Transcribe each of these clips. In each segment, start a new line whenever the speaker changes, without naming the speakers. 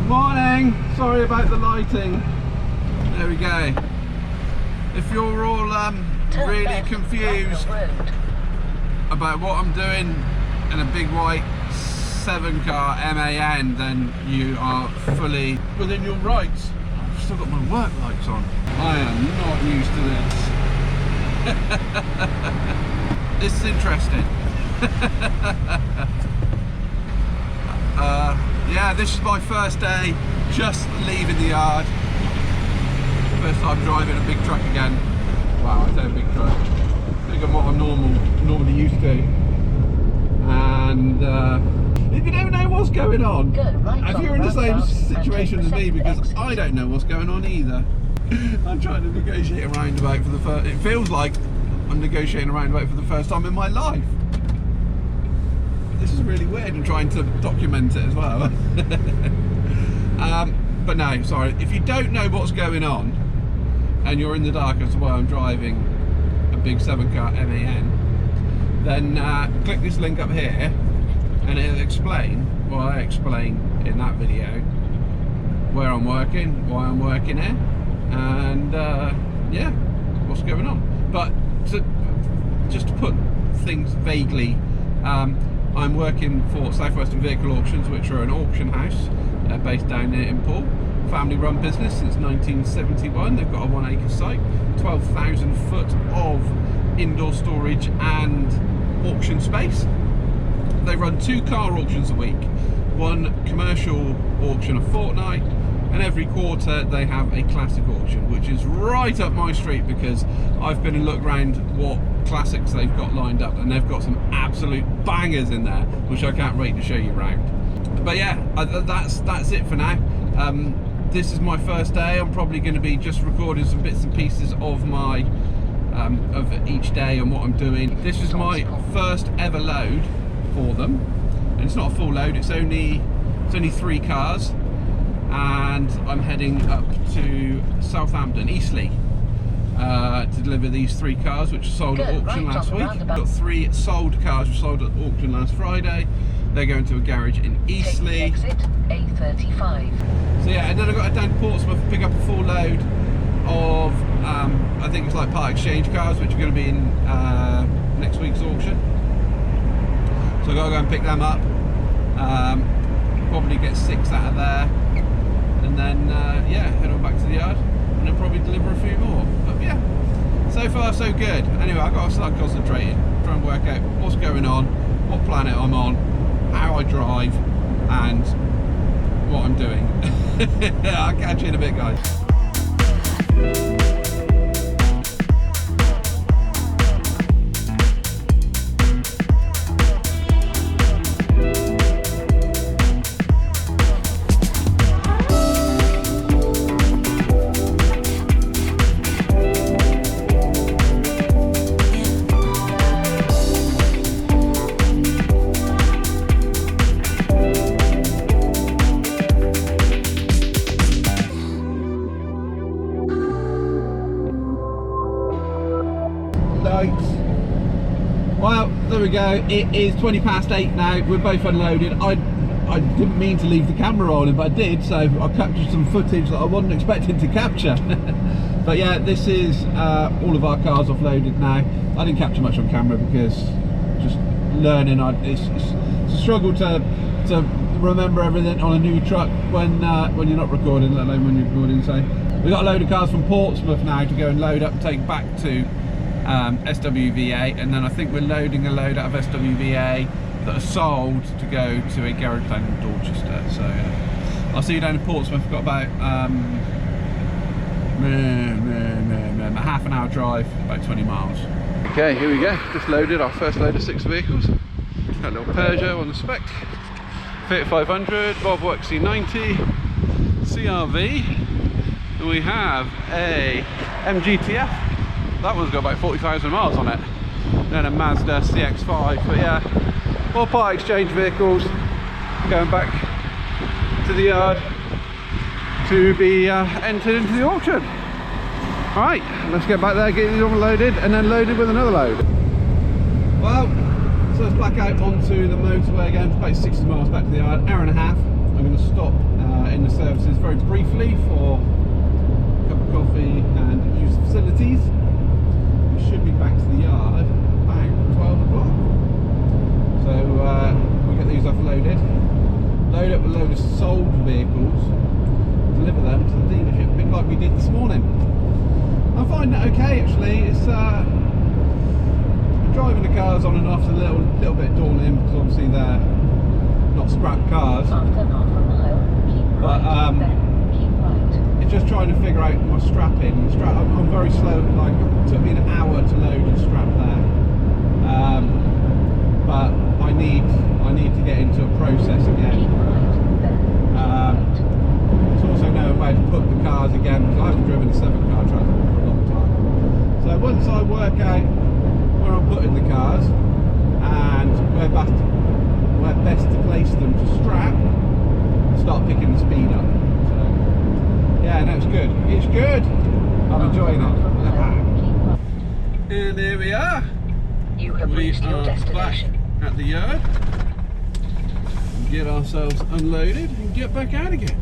Morning! Sorry about the lighting. There we go. If you're all really confused about what I'm doing in a big white 7-car MAN, then you are fully within your rights. I've still got my work lights on. I am not used to this. This is interesting. Yeah, this is my first day just leaving the yard. First time driving a big truck again. Wow, I say a big truck. Bigger than what I'm normally used to. And if you don't know what's going on, if you're in the same situation as me, because I don't know what's going on either. I'm trying to negotiate a roundabout for the first. It feels like I'm negotiating a roundabout for the first time in my life. This is really weird, and trying to document it as well. But no, sorry. If you don't know what's going on, and you're in the dark as to why I'm driving a big 7-car MAN, then click this link up here, and it'll explain what I explained in that video, where I'm working, why I'm working here, and yeah, what's going on. But just to put things vaguely, I'm working for Southwestern Vehicle Auctions, which are an auction house based down there in Poole. Family run business since 1971. They've got a 1-acre site, 12,000 foot of indoor storage and auction space. They run 2 car auctions a week, 1 commercial auction a fortnight, and every quarter they have a classic auction, which is right up my street, because I've been and looked around what classics they've got lined up, and they've got some absolute bangers in there, which I can't wait to show you around. But yeah, that's it for now. This is my first day. I'm probably going to be just recording some bits and pieces of my of each day and what I'm doing. This is my first ever load for them, and it's not a full load. It's only 3 cars, and I'm heading up to Southampton, Eastleigh, to deliver these 3 cars, which were sold at auction last week. I've got 3 sold cars which were sold at auction last Friday. They're going to a garage in Eastleigh.
Exit A35.
So yeah, and then I got down to Portsmouth to pick up a full load of I think it's like part exchange cars, which are going to be in next week's auction. So I got to go and pick them up. Probably get 6 out of there, and then yeah, head on back to the yard, and then probably deliver a few more. But yeah, so far so good. Anyway, I've got to start concentrating, try and work out what's going on, what planet I'm on, how I drive, and what I'm doing. I'll catch you in a bit, guys. Well, there we go. It is 20 past 8 now. We're both unloaded. I didn't mean to leave the camera on, but I did, so I captured some footage that I wasn't expecting to capture. But yeah, this is all of our cars offloaded now. I didn't capture much on camera because just learning. It's a struggle to remember everything on a new truck when you're not recording, let alone when you're recording. So we've got a load of cars from Portsmouth now to go and load up, take back to SWVA, and then I think we're loading a load out of SWVA that are sold to go to a garage down in Dorchester. So I'll see you down in Portsmouth. We've got about a half an hour drive, about 20 miles. Okay, here we go. Just loaded our first load of 6 vehicles. Got a little Peugeot on the spec, Fiat 500, Volvo XC90, CRV, and we have a MGTF. That one's got about 40,000 miles on it. Then a Mazda CX-5. But yeah, all part exchange vehicles going back to the yard to be entered into the auction. Alright, let's get back there, get these all loaded, and then loaded with another load. Well, so let's back out onto the motorway again, about 60 miles back to the yard, hour and a half. I'm going to stop in the services very briefly for a cup of coffee and use the facilities. We should be back to the yard about 12 o'clock. So we'll get these offloaded, load up a load of sold vehicles, deliver them to the dealership, a bit like we did this morning. I find that okay actually. It's driving the cars on and off is a little bit daunting because obviously they're not scrap cars.
After half a mile, keep
But
right, then keep right.
it's just trying to figure out my strapping. I'm very slow. Like it took me an hour to load and strap there. But I need to get into a process
Keep
again.
right, then keep right.
It's also knowing where to put the cars again because I haven't driven a 7-car transport for a long time. So once I work out where I'm putting the cars and where best to place them to strap, start picking the speed up. So yeah, no, it's good. It's good. I'm enjoying it. And here we are.
You have
We
reached your
are back
destination.
at the yard. Get ourselves unloaded and get back out again.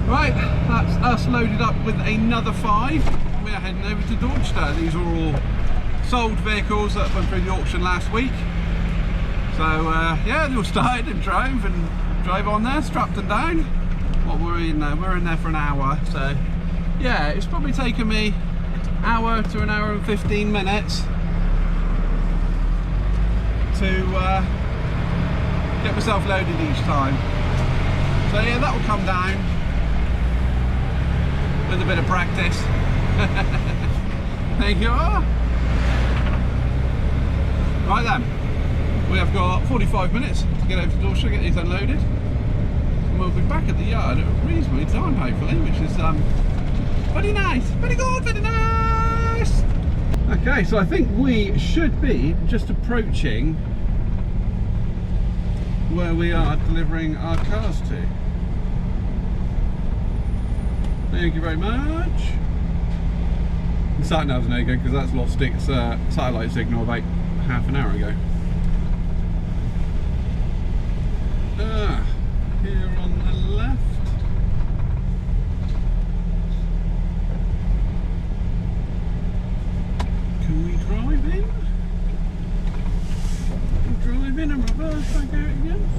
Right, that's us loaded up with another 5. We are heading over to Dorset. These are all sold vehicles that went through the auction last week. So yeah, they all started and drove on there, strapped them down. What were we in there? We're in there for an hour. So yeah, it's probably taken me an hour to an hour and 15 minutes to get myself loaded each time. So yeah, that will come down with a bit of practice. There you are. Right then, we have got 45 minutes to get over to Dorset, get these unloaded, and we'll be back at the yard at a reasonably time hopefully, which is very nice, very good, very nice. Okay, so I think we should be just approaching where we are delivering our cars to. Thank you very much. The sat nav's no good because that's lost its satellite signal about half an hour ago. Here on the left. Can we drive in? Drive in and reverse back out again?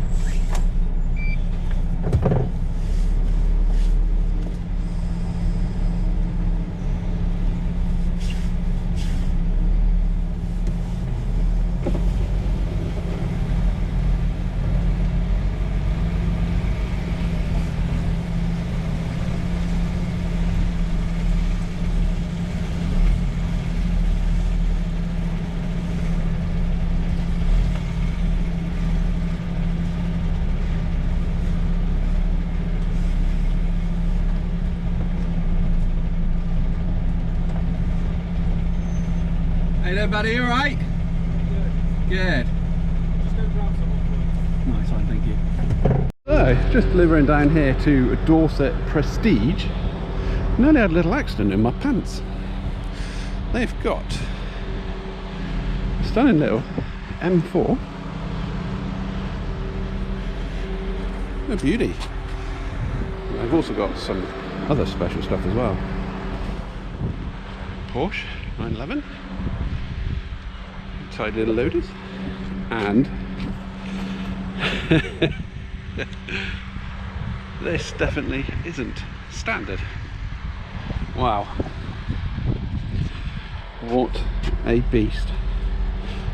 Hey there buddy, you alright? Good.
Just go grab someone for you.
Nice one, thank you. So, just delivering down here to Dorset Prestige. Nearly had a little accident in my pants. They've got a stunning little M4. A beauty. I've also got some other special stuff as well. Porsche 911. Tidy little loaders. And this definitely isn't standard. Wow. What a beast.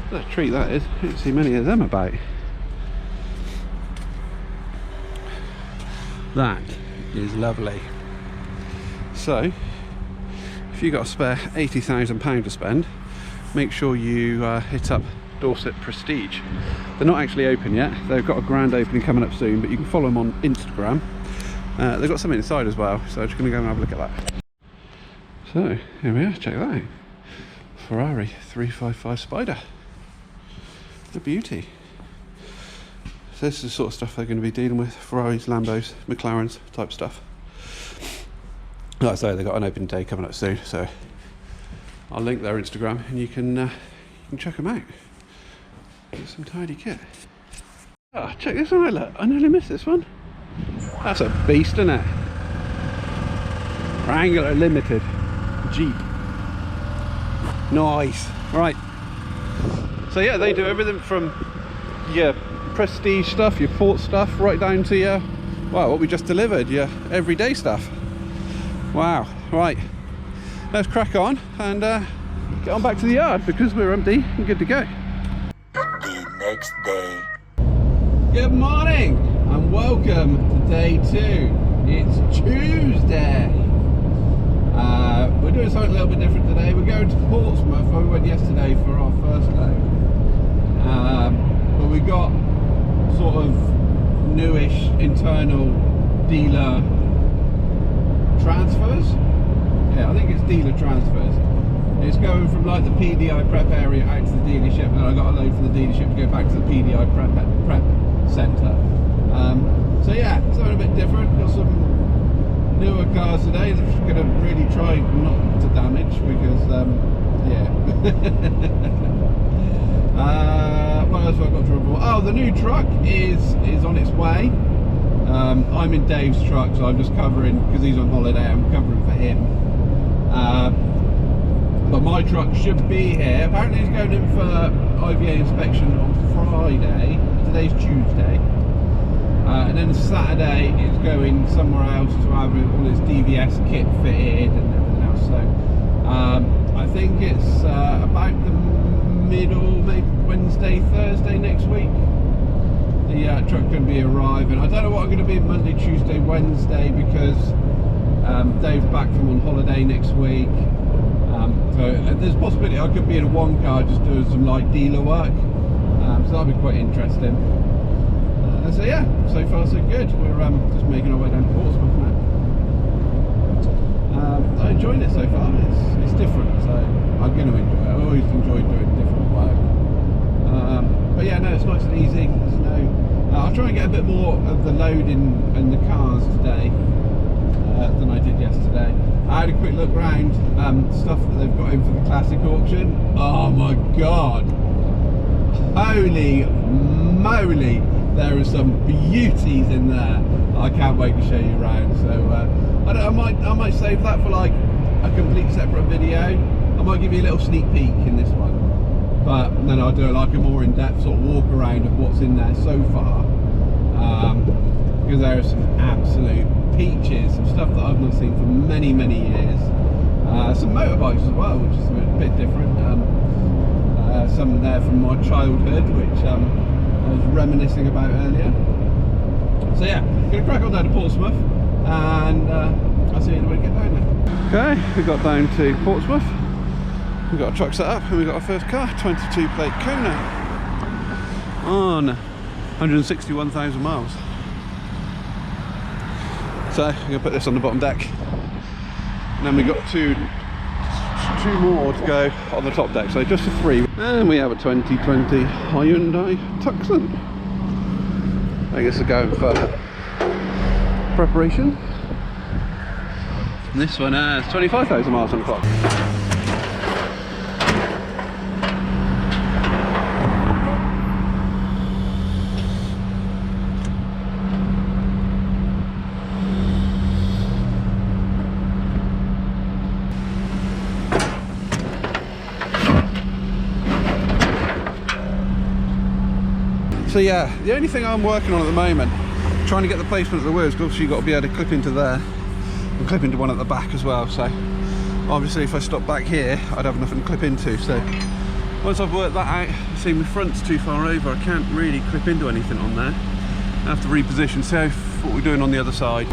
What a treat that is. I don't see many of them about. That is lovely. So, if you've got a spare £80,000 to spend, make sure you hit up Dorset Prestige. They're not actually open yet. They've got a grand opening coming up soon, but you can follow them on Instagram. They've got something inside as well, so I'm just going to go and have a look at that. So here we are, check that out. Ferrari 355 Spider. The beauty. So this is the sort of stuff they're going to be dealing with. Ferraris, Lambos, McLarens type stuff. Like I say, they've got an open day coming up soon, so I'll link their Instagram and you can check them out. Get some tidy kit. Oh, check this one out, look. I nearly missed this one. That's a beast, isn't it? Wrangler Limited Jeep. Nice. Right. So yeah, they do everything from your prestige stuff, your port stuff, right down to your, well, what we just delivered, your everyday stuff. Wow. Right. Let's crack on and get on back to the yard because we're empty and good to go.
The next day.
Good morning and welcome to day 2. It's Tuesday. We're doing something a little bit different today. We're going to Portsmouth where we went yesterday for our first load. But we got sort of newish internal dealer transfers. Yeah, I think it's dealer transfers. It's going from like the PDI prep area out to the dealership, and I got a load for the dealership to go back to the PDI prep centre. So yeah, something a bit different. Got some newer cars today. I'm just going to really try not to damage because yeah. What else have I got to report? Oh, the new truck is on its way. I'm in Dave's truck, so I'm just covering because he's on holiday. I'm covering for him. But my truck should be here. Apparently he's going in for IVA inspection on Friday. Today's Tuesday. And then Saturday it's going somewhere else to have all its DVS kit fitted and everything else. So I think it's about the middle, maybe Wednesday, Thursday next week. The truck going to be arriving. I don't know what I'm going to be Monday, Tuesday, Wednesday because Dave's back from on holiday next week. So there's a possibility I could be in a one car just doing some light dealer work. So that'll be quite interesting. So yeah, so far so good. We're just making our way down to Portsmouth now. I'm enjoying it so far. It's different, so I'm going to enjoy it. I always enjoy doing different work. But yeah, no, it's nice and easy. There's no. I'll try and get a bit more of the load in the cars today than I did yesterday. I had a quick look round stuff that they've got in for the classic auction. Oh my god! Holy moly! There are some beauties in there. I can't wait to show you around. So I might save that for like a complete separate video. I might give you a little sneak peek in this one, but then I'll do like a more in-depth sort of walk around of what's in there so far. Because there are some absolute peaches, some stuff that I've not seen for many years. Some motorbikes as well, which is a bit different. Some there from my childhood, which I was reminiscing about earlier. So yeah, gonna crack on down to Portsmouth, and I'll see you when we get down there. Okay, we got down to Portsmouth. We've got a truck set up, and we got our first car, 22 plate Kona, on 161,000 miles. So I'm gonna put this on the bottom deck, and then we got two more to go on the top deck, so just a 3. And we have a 2020 Hyundai Tucson. I guess we're going for preparation. And this one has 25,000 miles on the clock. So yeah, the only thing I'm working on at the moment, trying to get the placement of the wheels, because obviously you've got to be able to clip into there and clip into one at the back as well. So obviously if I stop back here, I'd have nothing to clip into. So once I've worked that out, see my front's too far over, I can't really clip into anything on there. I have to reposition, see what we're doing on the other side.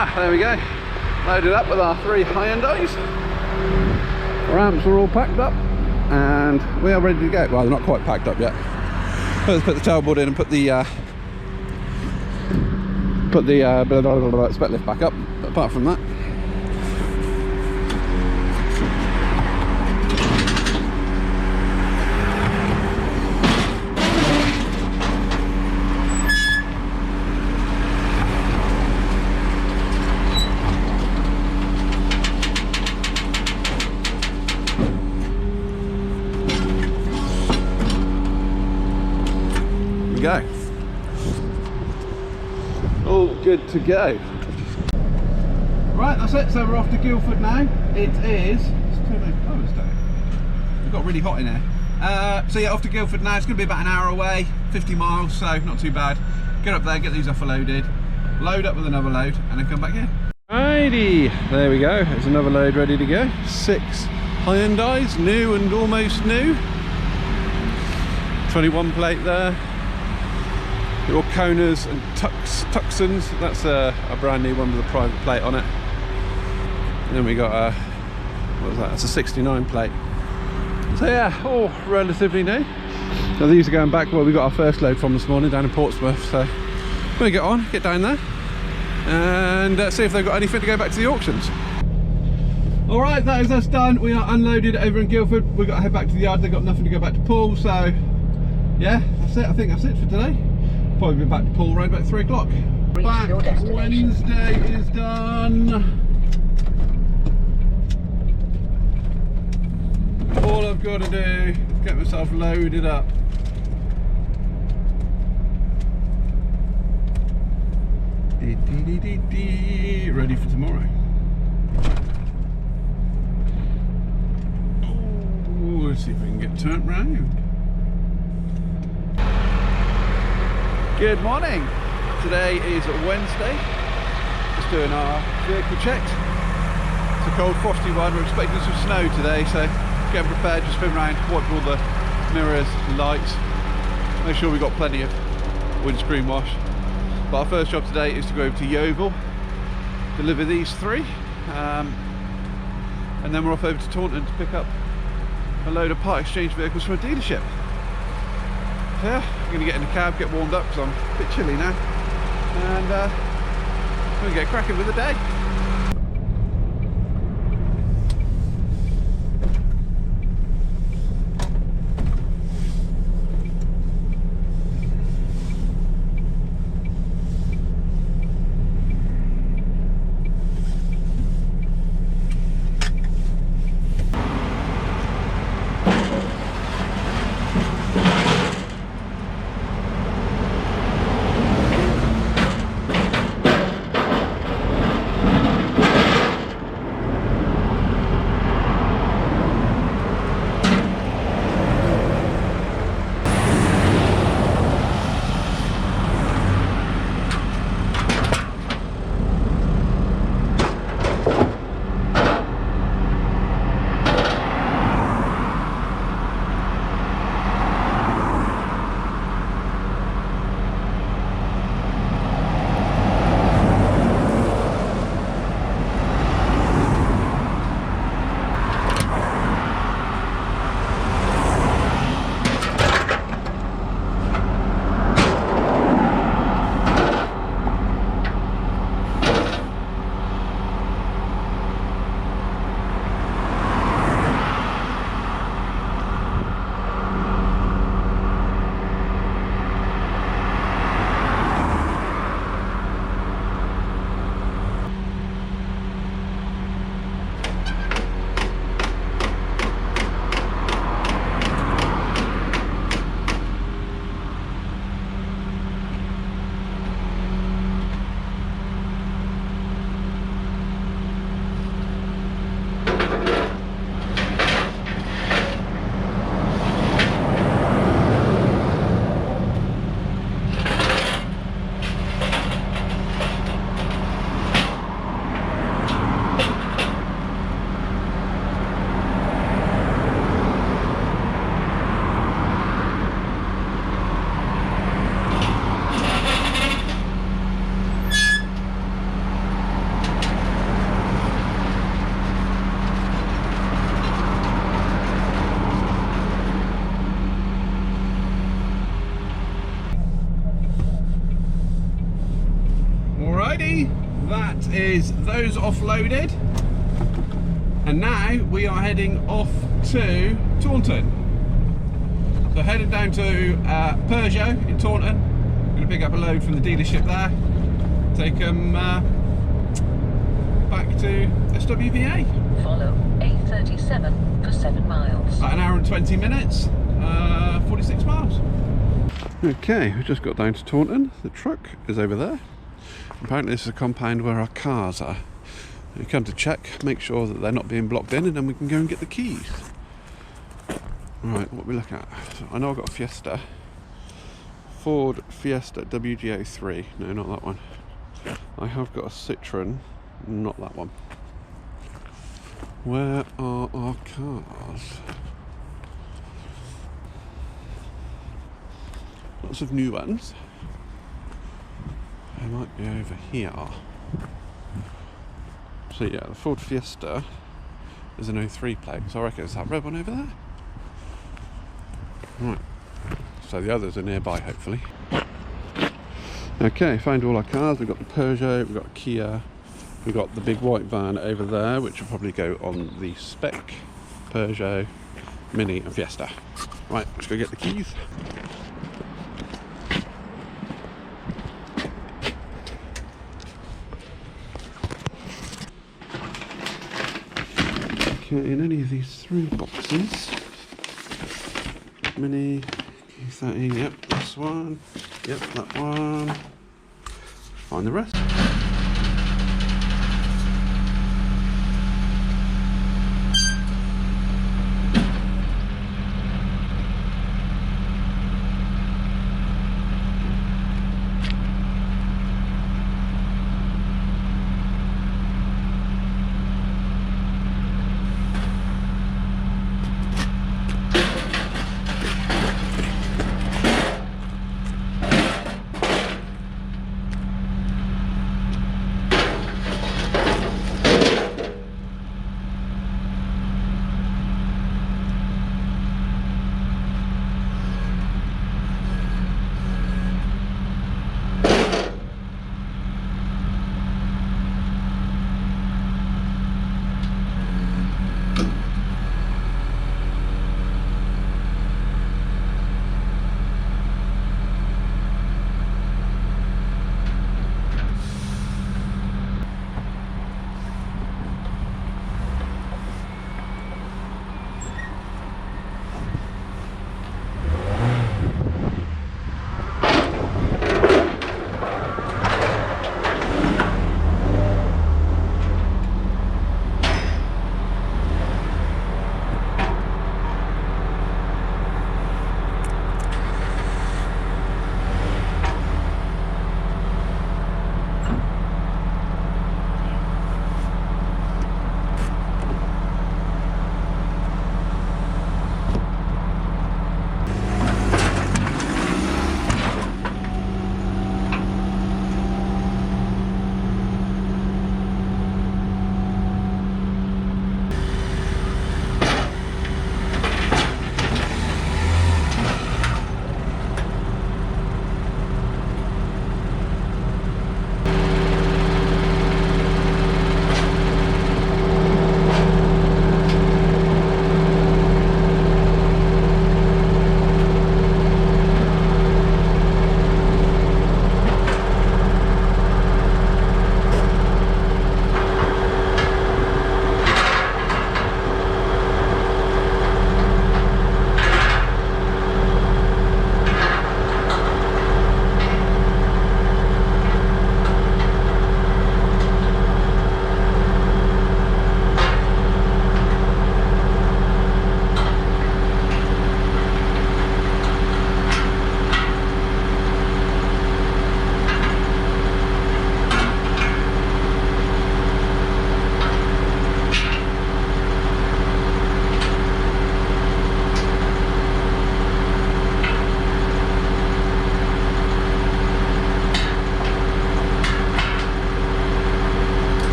Ah, there we go. Loaded up with our 3 Hyundais. Ramps are all packed up and we are ready to go. Well, they're not quite packed up yet. Let's put the tailboard in and put the spec lift back up. But apart from that, go. All good to go. Right, that's it. So we're off to Guildford now. It is. Oh, it's day. It got really hot in here. So yeah, off to Guildford now. It's going to be about an hour away, 50 miles, so not too bad. Get up there, get these offloaded, load up with another load, and then come back here. Righty, there we go. There's another load ready to go. 6 Hyundais, new and almost new. 21 plate there. Little Konas and Tucsons. That's a brand new one with a private plate on it. And then we got a, what was that? It's a 69 plate. So yeah, all relatively new. Now these are going back where we got our first load from this morning down in Portsmouth. So we'll get on, get down there, and see if they've got anything to go back to the auctions. All right, that is us done. We are unloaded over in Guildford. We've got to head back to the yard. They've got nothing to go back to Poole. So yeah, that's it. I think that's it for today. Probably be back to Poole around about 3 o'clock. Back Wednesday is done. All I've got to do is get myself loaded up. Ready for tomorrow. Oh, let's see if we can get turned round. Good morning. Today is Wednesday. Just doing our vehicle checks. It's a cold, frosty one. We're expecting some snow today, so getting prepared. Just spin around, wipe all the mirrors, lights. Make sure we've got plenty of windscreen wash. But our first job today is to go over to Yeovil, deliver these 3, and then we're off over to Taunton to pick up a load of part exchange vehicles from a dealership. So yeah, I'm going to get in the cab, get warmed up because I'm a bit chilly now, and we'll get cracking with the day. Alrighty, that is those offloaded. And now we are heading off to Taunton. So headed down to Peugeot in Taunton. Going to pick up a load from the dealership there. Take them back to SWVA.
Follow A37 for 7 miles.
About an hour and 20 minutes, 46 miles. Okay, we've just got down to Taunton. The truck is over there. Apparently this is a compound where our cars are. We come to check, make sure that they're not being blocked in, and then we can go and get the keys. Right, what we look at? So I know I've got a Fiesta. Ford Fiesta WGO3. No, not that one. I have got a Citroen. Not that one. Where are our cars? Lots of new ones. They might be over here. So yeah, the Ford Fiesta is an 03 plate, so I reckon it's that red one over there. Right, so the others are nearby hopefully. Okay, found all our cars. We've got the Peugeot, we've got a Kia, we've got the big white van over there, which will probably go on the spec Peugeot, Mini and Fiesta. Right, let's go get the keys. Okay, in any of these 3 boxes, Mini, Q13, yep, this one, yep, that one, find the rest.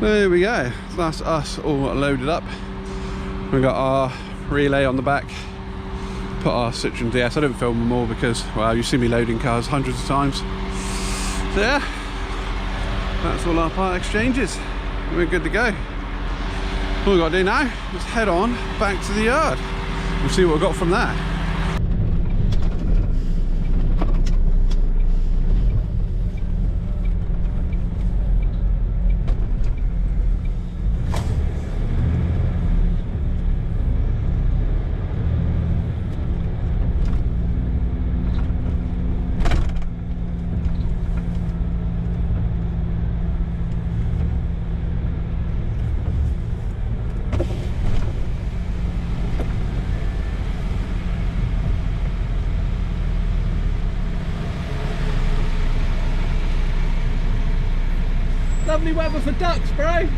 There we go, that's us all loaded up. We've got our relay on the back. Put our Citroen DS. I don't film them all because, well, you see me loading cars hundreds of times. So yeah, that's all our part exchanges. We're good to go. All we've got to do now is head on back to the yard. We'll see what we've got from there. Lovely weather for ducks, bro.
Yes,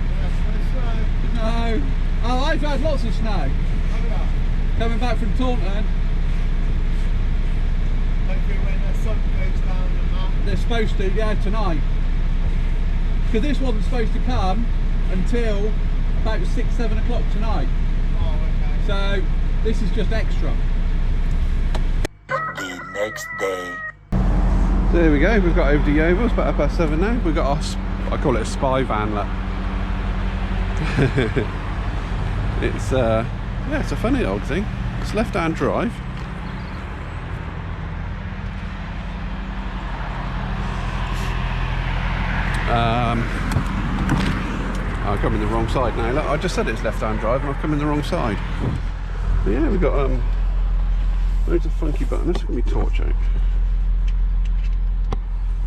No. Oh, I've had lots of snow. Coming back from Taunton.
hopefully when the sun goes down and that.
They're supposed to, yeah, tonight. Because this wasn't supposed to come until about 6-7 o'clock tonight.
Oh, okay.
So this is just extra.
The next day.
So there we go, we've got over to Yeovil, it's about 7:30 now. We've got our, I call it a spy van. It's yeah, it's a funny old thing. It's left-hand drive. I've come in the wrong side now. Look, I just said it's left-hand drive and I've come in the wrong side. But yeah, we've got loads of funky buttons. Let me torch out.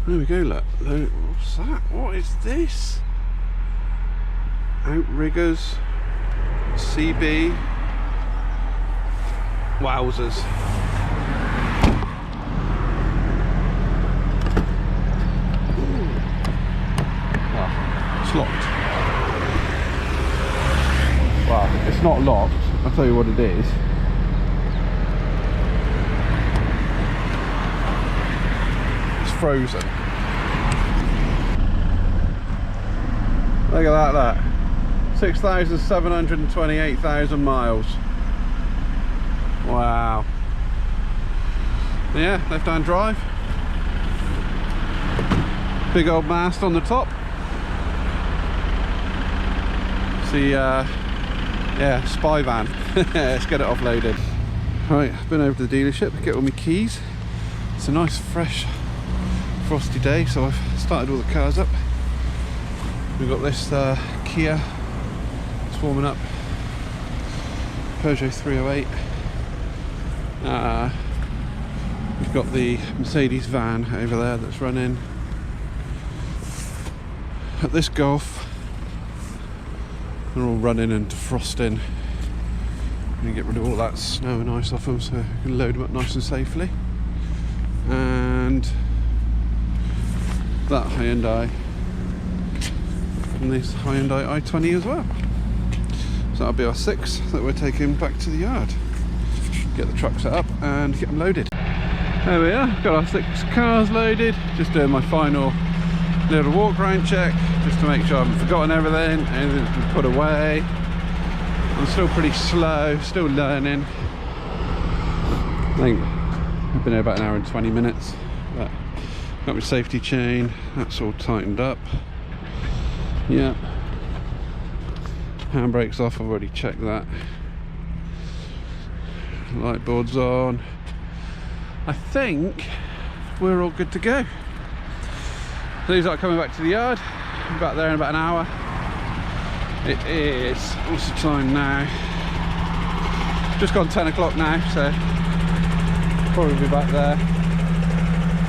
There we go, look. What's that? What is this? Outriggers. CB. Wowzers. Ooh. Oh, it's locked. Well, it's not locked. I'll tell you what it is. It's frozen. Look at that. 6,728,000 miles. Wow. Yeah, left-hand drive. Big old mast on the top. See, yeah, spy van. Let's get it offloaded. Right, I've been over to the dealership, get all my keys. It's a nice, fresh, frosty day, so I've started all the cars up. We've got this Kia, it's warming up, Peugeot 308. We've got the Mercedes van over there that's running. At this Golf, they're all running and defrosting. I'm going to get rid of all that snow and ice off them so we can load them up nice and safely. And that Hyundai. And this Hyundai i20 as well. So that'll be our 6 that we're taking back to the yard. Get the truck set up and get them loaded. There we are, got our 6 cars loaded. Just doing my final little walk around check, just to make sure I haven't forgotten everything, anything's been put away. I'm still pretty slow, still learning. I think I've been here about an hour and 20 minutes. But got my safety chain, that's all tightened up. Yeah, handbrake's off, I've already checked that. Light board's on. I think we're all good to go. So these are coming back to the yard. I'm back there in about an hour. It is, what's the time now? Just gone 10 o'clock now, so probably be back there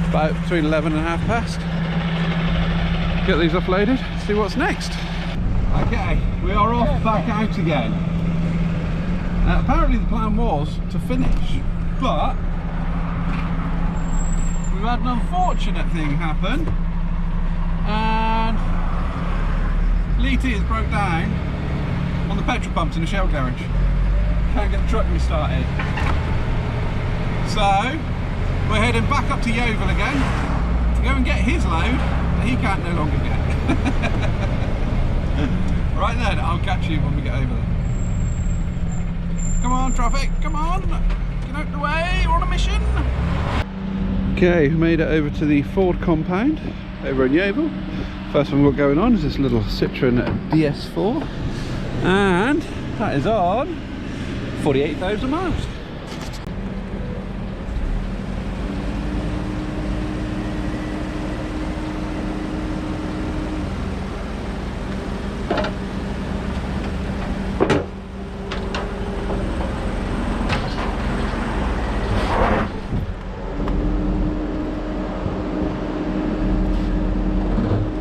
about between 11 and half past. Get these offloaded, see what's next. Okay, we are off back out again. Apparently the plan was to finish, but we've had an unfortunate thing happen, and Lee-T has broke down on the petrol pumps in the Shell garage. Can't get the truck restarted. So we're heading back up to Yeovil again to go and get his load that he can't no longer get. Right then, I'll catch you when we get over there. Come on. on, traffic, come on! Get out the way, we're on a mission! Okay, we made it over to the Ford compound over in Yeovil. First one we've got going on is this little Citroen DS4, and that is on 48,000 miles.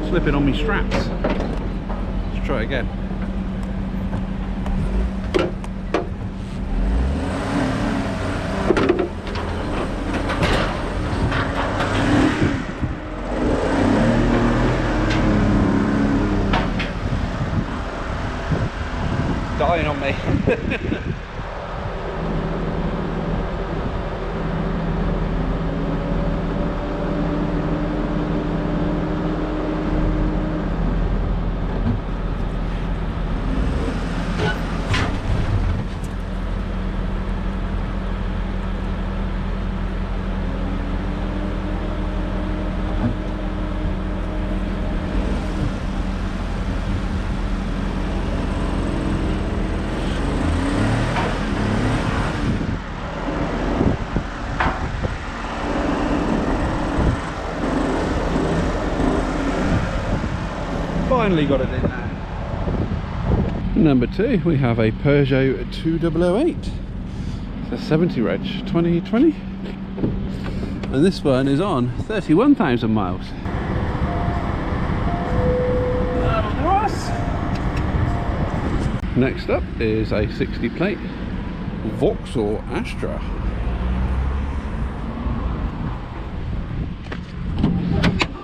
Slipping on me straps. Let's try it again. Dying on me. Finally got it in now. Number 2, we have a Peugeot 2008. It's a 70 reg 2020. And this one is on 31,000 miles. That'll do us. Next up is a 60 plate Vauxhall Astra.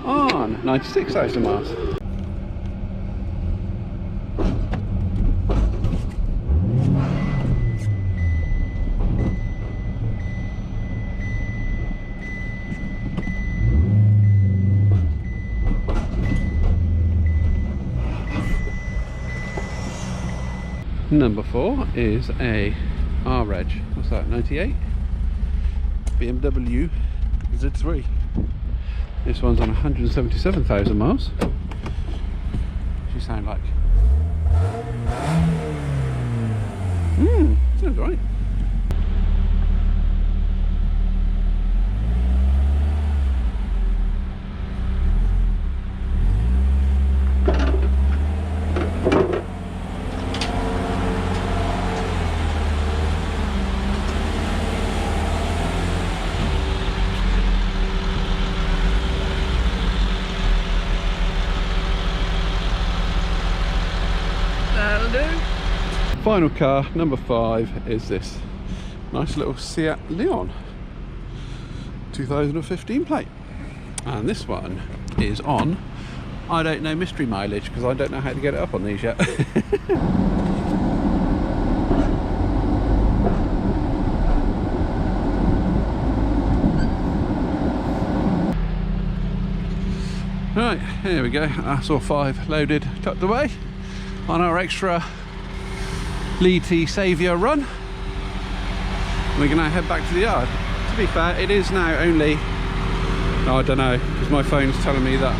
On 96,000 miles. Number 4 is a R-Reg, what's that, 98? BMW Z3. This one's on 177,000 miles. She sound like? Sounds right. Final car, number 5, is this nice little Seat Leon 2015 plate, and this one is on, I don't know, mystery mileage, because I don't know how to get it up on these yet. Right, here we go. That's all 5 loaded, tucked away on our extra Kevtee Saviour run. We're going to head back to the yard. To be fair, it is now only, I don't know, because my phone's telling me that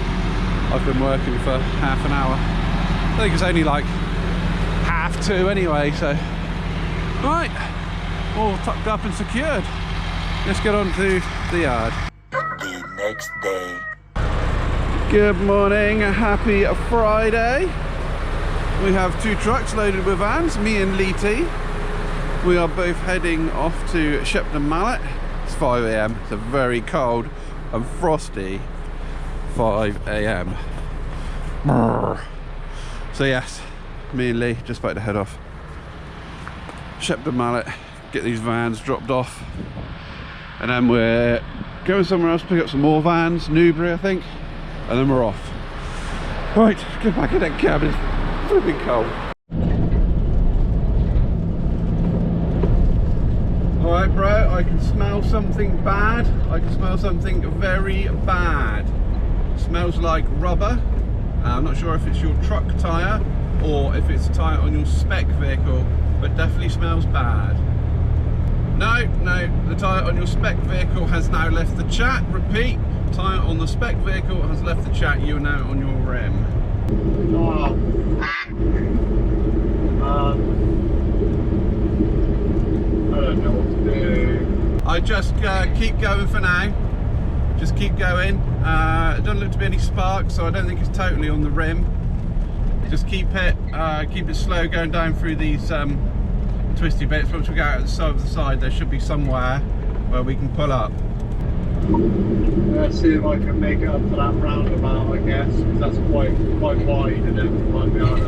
I've been working for half an hour. I think it's only like 1:30 anyway, so right, all tucked up and secured. Let's get on to the yard.
The next day.
Good morning, happy Friday. We have 2 trucks loaded with vans, me and Kevtee. We are both heading off to Shepton Mallet. It's 5 AM, it's a very cold and frosty 5 AM. So yes, me and Lee just about to head off Shepton Mallet, get these vans dropped off, and then we're going somewhere else to pick up some more vans, Newbury I think, and then we're off. Right, get back in that cab, it's flipping cold. Alright bro, I can smell something bad. I can smell something very bad. It smells like rubber. I'm not sure if it's your truck tyre or if it's a tyre on your spec vehicle, but definitely smells bad. No, the tyre on your spec vehicle has now left the chat. Repeat, tyre on the spec vehicle has left the chat. You are now on your rim.
Oh. I don't know what to do.
I just keep going for now. Just keep going. It doesn't look to be any sparks, so I don't think it's totally on the rim. Just keep it slow going down through these twisty bits. Once we go out of the side, there should be somewhere where we can pull up.
Let's see if I can make it up to that roundabout, I guess, because that's quite wide, and then we might be able to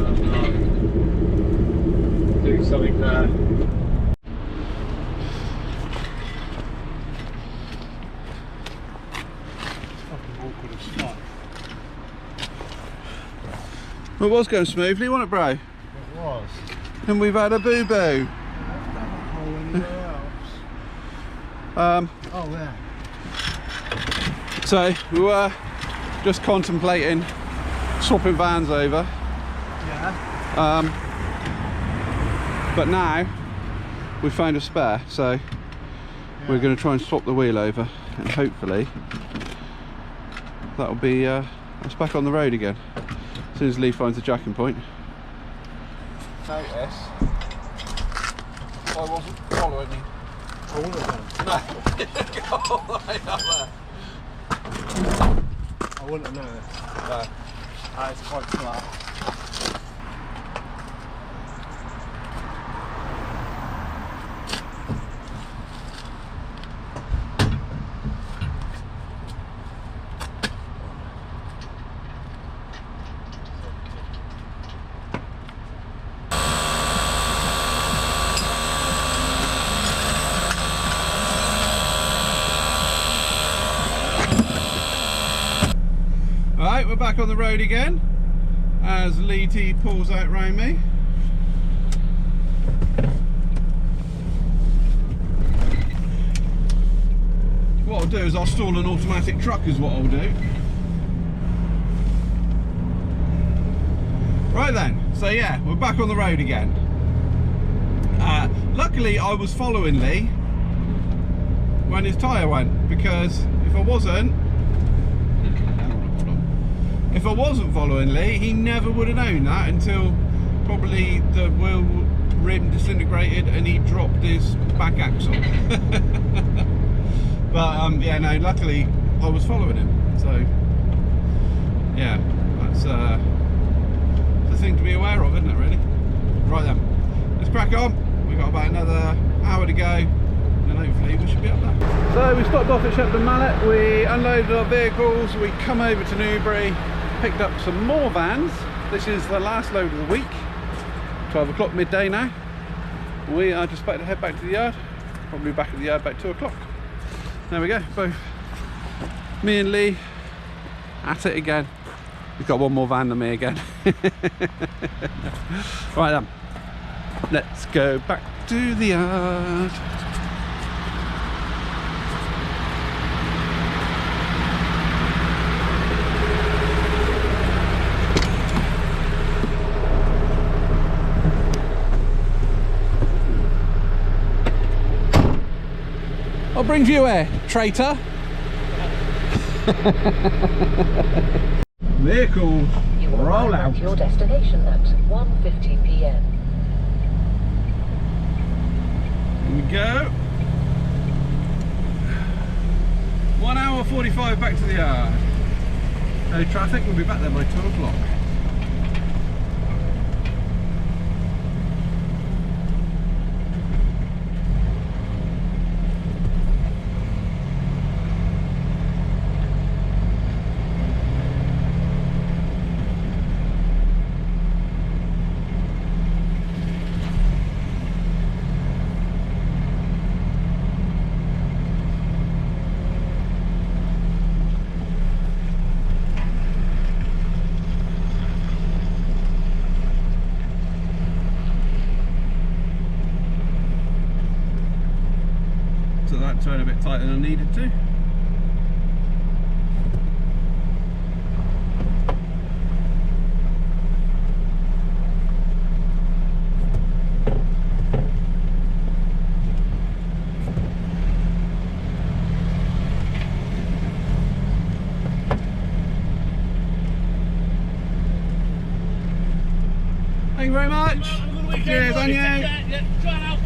do something there.
Well, it was going smoothly, wasn't it, bro?
It was.
And we've had a boo-boo.
Oh, yeah.
So we were just contemplating swapping vans over.
Yeah.
But now we found a spare, so we're going to try and swap the wheel over, and hopefully that'll be us back on the road again as soon as Lee finds a jacking point. Notice I wasn't following you.
I wouldn't have
No, go all the way up there.
I wouldn't have known it.
No.
It's quite flat.
Right, we're back on the road again as Lee T pulls out round me. What I'll do is I'll stall an automatic truck is what I'll do. Right then, so yeah, we're back on the road again. Luckily I was following Lee when his tyre went, because if I wasn't following Lee, he never would have known that until probably the wheel rim disintegrated and he dropped his back axle. But yeah, no, luckily I was following him, so yeah, that's the thing to be aware of, isn't it, really? Right then, let's crack on. We've got about another hour to go, and hopefully we should be up there. So we stopped off at Shepton Mallet, we unloaded our vehicles, we come over to Newbury, picked up some more vans. This is the last load of the week. 12 o'clock midday now. We are just about to head back to the yard. Probably back at the yard about 2 o'clock. There we go, both me and Lee at it again. We've got one more van than me again. Right then, let's go back to the yard. What brings you here, traitor? Vehicle
You will
roll
arrive
out.
at your destination at 1:50 p.m.
Here we go. 1 hour 45 back to the yard. No traffic, we'll be back there by 2 o'clock. That turned a bit tighter than I needed to. you very much.
Have a good weekend,
Cheers,
buddy.
and you.
Take care. Yeah, try now.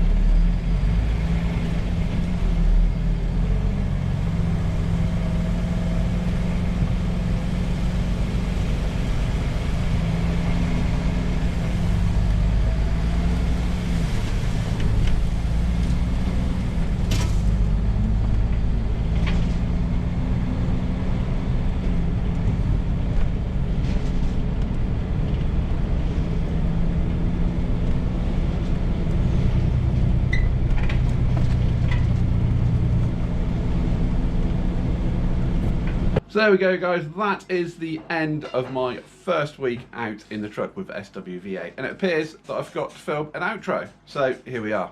So there we go, guys. That is the end of my first week out in the truck with SWVA, and it appears that I forgot to film an outro. So here we are,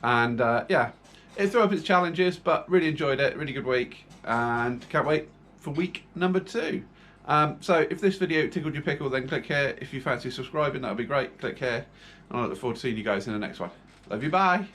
and yeah, it threw up its challenges, but really enjoyed it. Really good week, and can't wait for week number 2. So if this video tickled your pickle, then click here. If you fancy subscribing, that would be great. Click here, and I look forward to seeing you guys in the next one. Love you, bye.